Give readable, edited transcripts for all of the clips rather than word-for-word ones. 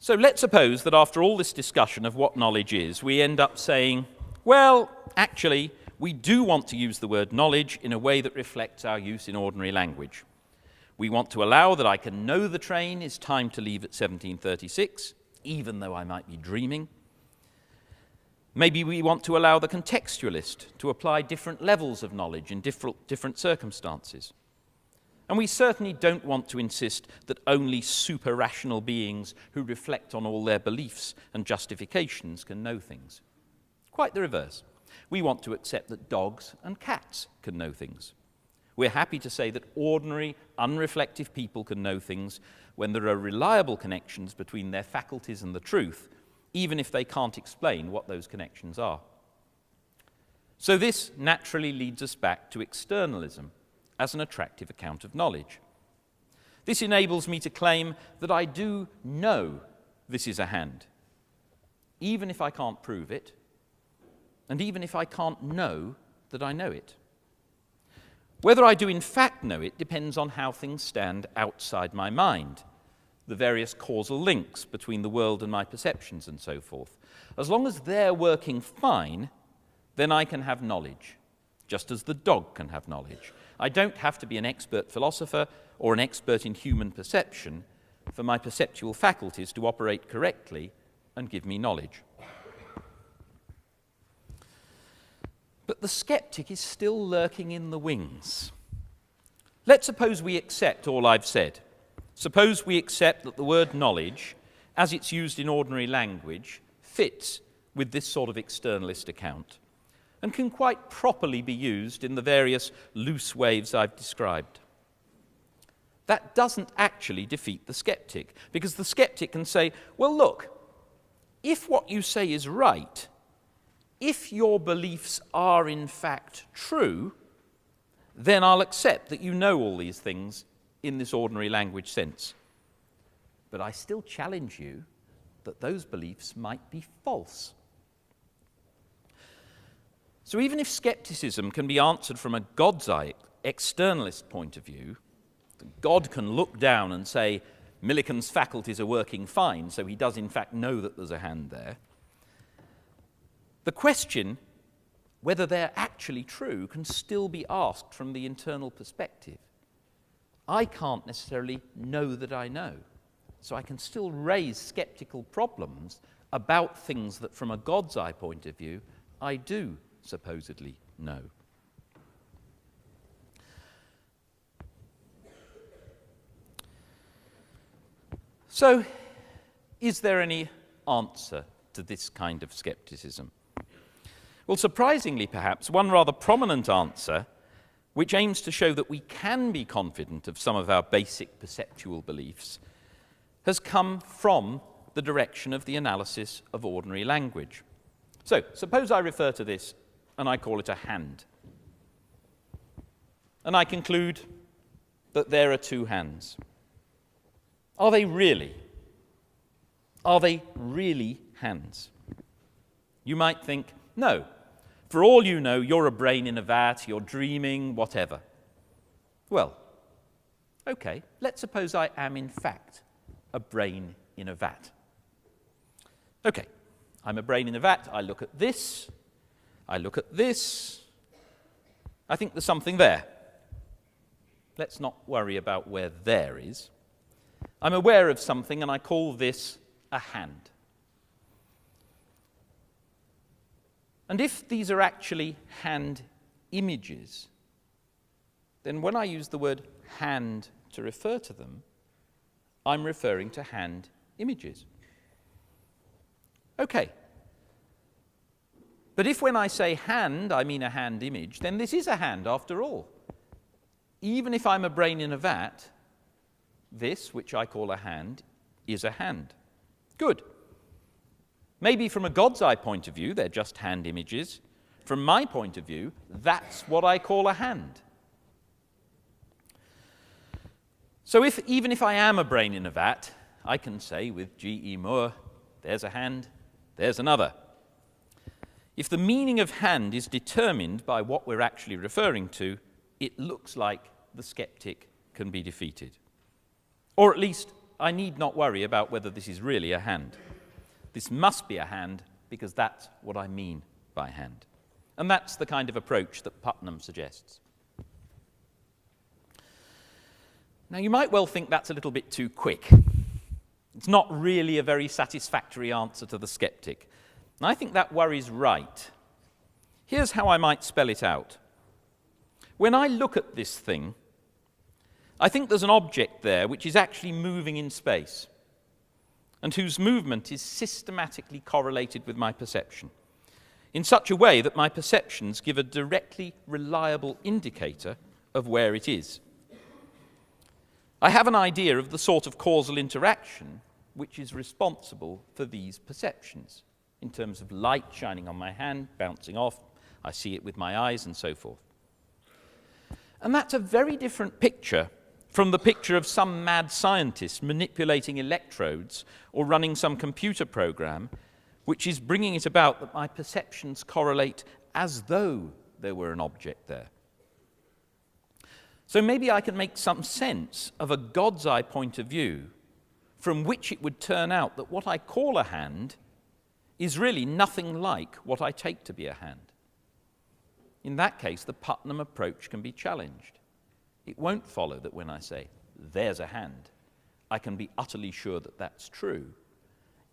So let's suppose that after all this discussion of what knowledge is, we end up saying, well, actually, we do want to use the word knowledge in a way that reflects our use in ordinary language. We want to allow that I can know the train is time to leave at 17:36, even though I might be dreaming. Maybe we want to allow the contextualist to apply different levels of knowledge in different circumstances. And we certainly don't want to insist that only super-rational beings who reflect on all their beliefs and justifications can know things. Quite the reverse. We want to accept that dogs and cats can know things. We're happy to say that ordinary, unreflective people can know things when there are reliable connections between their faculties and the truth, even if they can't explain what those connections are. So this naturally leads us back to externalism as an attractive account of knowledge. This enables me to claim that I do know this is a hand, even if I can't prove it, and even if I can't know that I know it. Whether I do in fact know it depends on how things stand outside my mind, the various causal links between the world and my perceptions and so forth. As long as they're working fine, then I can have knowledge, just as the dog can have knowledge. I don't have to be an expert philosopher or an expert in human perception for my perceptual faculties to operate correctly and give me knowledge. But the skeptic is still lurking in the wings. Let's suppose we accept all I've said. Suppose we accept that the word knowledge, as it's used in ordinary language, fits with this sort of externalist account, and can quite properly be used in the various loose ways I've described. That doesn't actually defeat the skeptic, because the skeptic can say, well, look, if what you say is right, if your beliefs are in fact true, then I'll accept that you know all these things in this ordinary language sense. But I still challenge you that those beliefs might be false. So even if skepticism can be answered from a God's eye, externalist point of view, God can look down and say, Millikan's faculties are working fine, so he does in fact know that there's a hand there. The question, whether they're actually true, can still be asked from the internal perspective. I can't necessarily know that I know, so I can still raise skeptical problems about things that from a God's eye point of view, I do supposedly know. So, is there any answer to this kind of skepticism? Well, surprisingly perhaps, one rather prominent answer, which aims to show that we can be confident of some of our basic perceptual beliefs, has come from the direction of the analysis of ordinary language. So, suppose I refer to this and I call it a hand. And I conclude that there are two hands. Are they really? Are they really hands? You might think, no. For all you know, you're a brain in a vat, you're dreaming, whatever. Well, okay, let's suppose I am in fact a brain in a vat. Okay, I'm a brain in a vat, I look at this, I look at this, I think there's something there. Let's not worry about where there is. I'm aware of something and I call this a hand. And if these are actually hand images, then when I use the word hand to refer to them, I'm referring to hand images. Okay. But if when I say hand, I mean a hand image, then this is a hand after all. Even if I'm a brain in a vat, this, which I call a hand, is a hand. Good. Maybe from a God's eye point of view, they're just hand images. From my point of view, that's what I call a hand. So even if I am a brain in a vat, I can say with G.E. Moore, there's a hand, there's another. If the meaning of hand is determined by what we're actually referring to, it looks like the skeptic can be defeated. Or at least, I need not worry about whether this is really a hand. This must be a hand because that's what I mean by hand. And that's the kind of approach that Putnam suggests. Now, you might well think that's a little bit too quick. It's not really a very satisfactory answer to the skeptic. And I think that worry's right. Here's how I might spell it out. When I look at this thing, I think there's an object there which is actually moving in space, and whose movement is systematically correlated with my perception, in such a way that my perceptions give a directly reliable indicator of where it is. I have an idea of the sort of causal interaction which is responsible for these perceptions, in terms of light shining on my hand, bouncing off, I see it with my eyes, and so forth. And that's a very different picture from the picture of some mad scientist manipulating electrodes or running some computer program, which is bringing it about that my perceptions correlate as though there were an object there. So maybe I can make some sense of a God's eye point of view from which it would turn out that what I call a hand is really nothing like what I take to be a hand. In that case, the Putnam approach can be challenged. It won't follow that when I say, there's a hand, I can be utterly sure that that's true,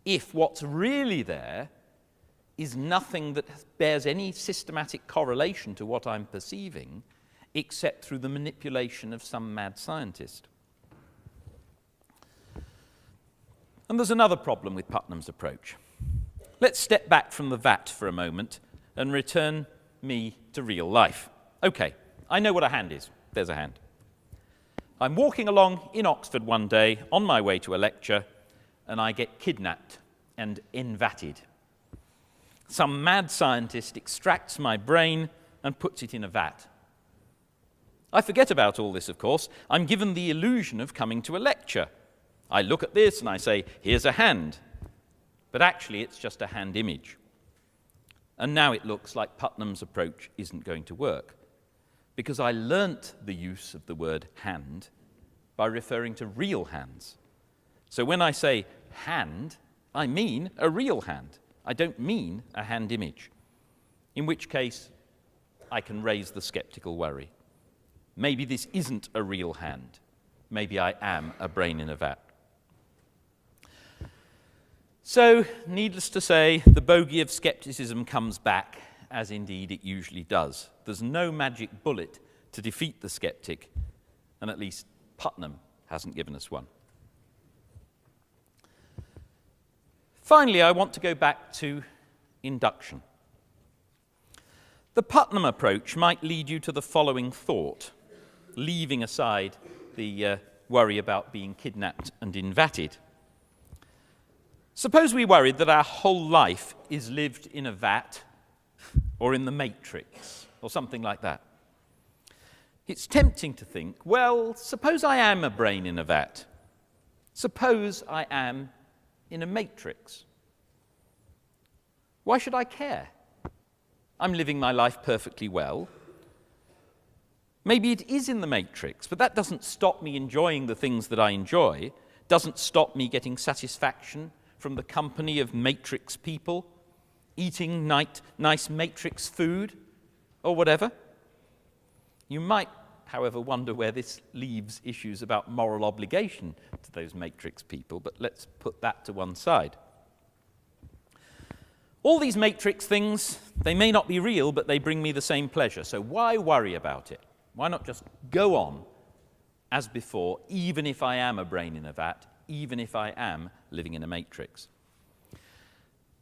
if what's really there is nothing that bears any systematic correlation to what I'm perceiving, except through the manipulation of some mad scientist. And there's another problem with Putnam's approach. Let's step back from the vat for a moment and return me to real life. Okay, I know what a hand is. There's a hand. I'm walking along in Oxford one day on my way to a lecture, and I get kidnapped and envatted. Some mad scientist extracts my brain and puts it in a vat. I forget about all this, of course. I'm given the illusion of coming to a lecture. I look at this and I say, here's a hand. But actually, it's just a hand image. And now it looks like Putnam's approach isn't going to work, because I learnt the use of the word hand by referring to real hands. So when I say hand, I mean a real hand. I don't mean a hand image, in which case I can raise the skeptical worry. Maybe this isn't a real hand. Maybe I am a brain in a vat. So, needless to say, the bogey of skepticism comes back, as indeed it usually does. There's no magic bullet to defeat the skeptic, and at least Putnam hasn't given us one. Finally, I want to go back to induction. The Putnam approach might lead you to the following thought, leaving aside the worry about being kidnapped and envatted. Suppose we worried that our whole life is lived in a vat or in the Matrix or something like that. It's tempting to think, well, suppose I am a brain in a vat. Suppose I am in a matrix. Why should I care? I'm living my life perfectly well. Maybe it is in the matrix, but that doesn't stop me enjoying the things that I enjoy, doesn't stop me getting satisfaction from the company of matrix people, eating nice matrix food, or whatever. You might, however, wonder where this leaves issues about moral obligation to those matrix people, but let's put that to one side. All these matrix things, they may not be real, but they bring me the same pleasure, so why worry about it? Why not just go on as before, even if I am a brain in a vat, even if I am living in a matrix?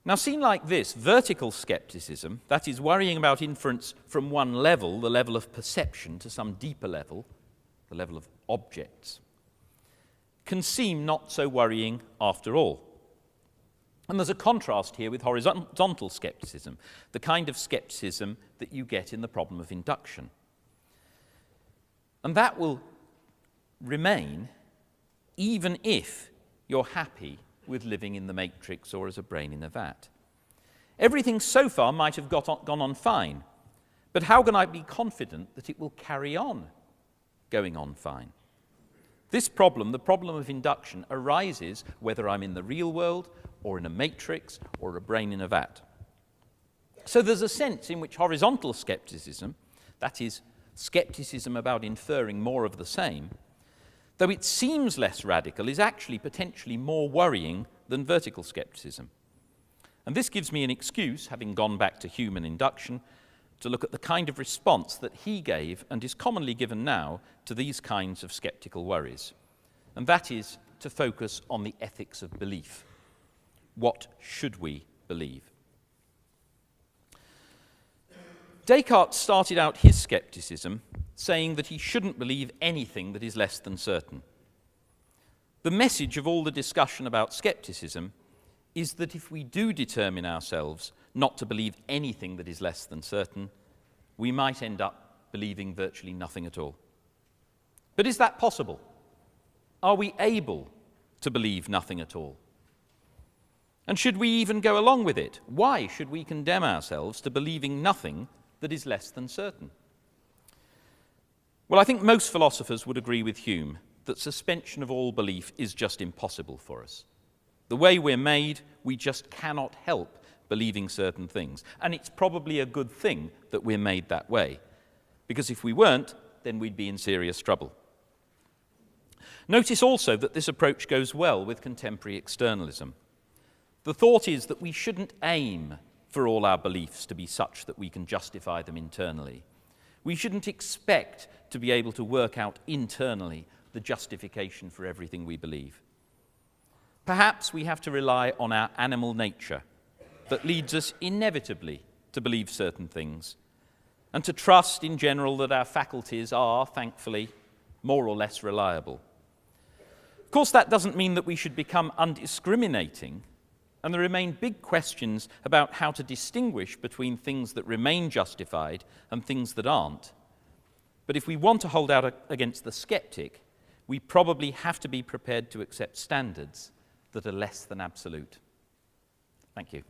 Now, seen like this, vertical skepticism, that is worrying about inference from one level, the level of perception, to some deeper level, the level of objects, can seem not so worrying after all. And there's a contrast here with horizontal skepticism, the kind of skepticism that you get in the problem of induction. And that will remain even if you're happy with living in the matrix or as a brain in a vat. Everything so far might have gone on fine, but how can I be confident that it will carry on going on fine? This problem, the problem of induction, arises whether I'm in the real world or in a matrix or a brain in a vat. So there's a sense in which horizontal scepticism, that is, scepticism about inferring more of the same, though it seems less radical, is actually potentially more worrying than vertical scepticism. And this gives me an excuse, having gone back to human induction, to look at the kind of response that he gave and is commonly given now to these kinds of skeptical worries. And that is to focus on the ethics of belief. What should we believe? Descartes started out his skepticism saying that he shouldn't believe anything that is less than certain. The message of all the discussion about skepticism is that if we do determine ourselves not to believe anything that is less than certain, we might end up believing virtually nothing at all. But is that possible? Are we able to believe nothing at all? And should we even go along with it? Why should we condemn ourselves to believing nothing that is less than certain? Well, I think most philosophers would agree with Hume that suspension of all belief is just impossible for us. The way we're made, we just cannot help believing certain things. And it's probably a good thing that we're made that way, because if we weren't, then we'd be in serious trouble. Notice also that this approach goes well with contemporary externalism. The thought is that we shouldn't aim for all our beliefs to be such that we can justify them internally. We shouldn't expect to be able to work out internally the justification for everything we believe. Perhaps we have to rely on our animal nature that leads us inevitably to believe certain things, and to trust in general that our faculties are, thankfully, more or less reliable. Of course, that doesn't mean that we should become undiscriminating, and there remain big questions about how to distinguish between things that remain justified and things that aren't. But if we want to hold out against the skeptic, we probably have to be prepared to accept standards that are less than absolute. Thank you.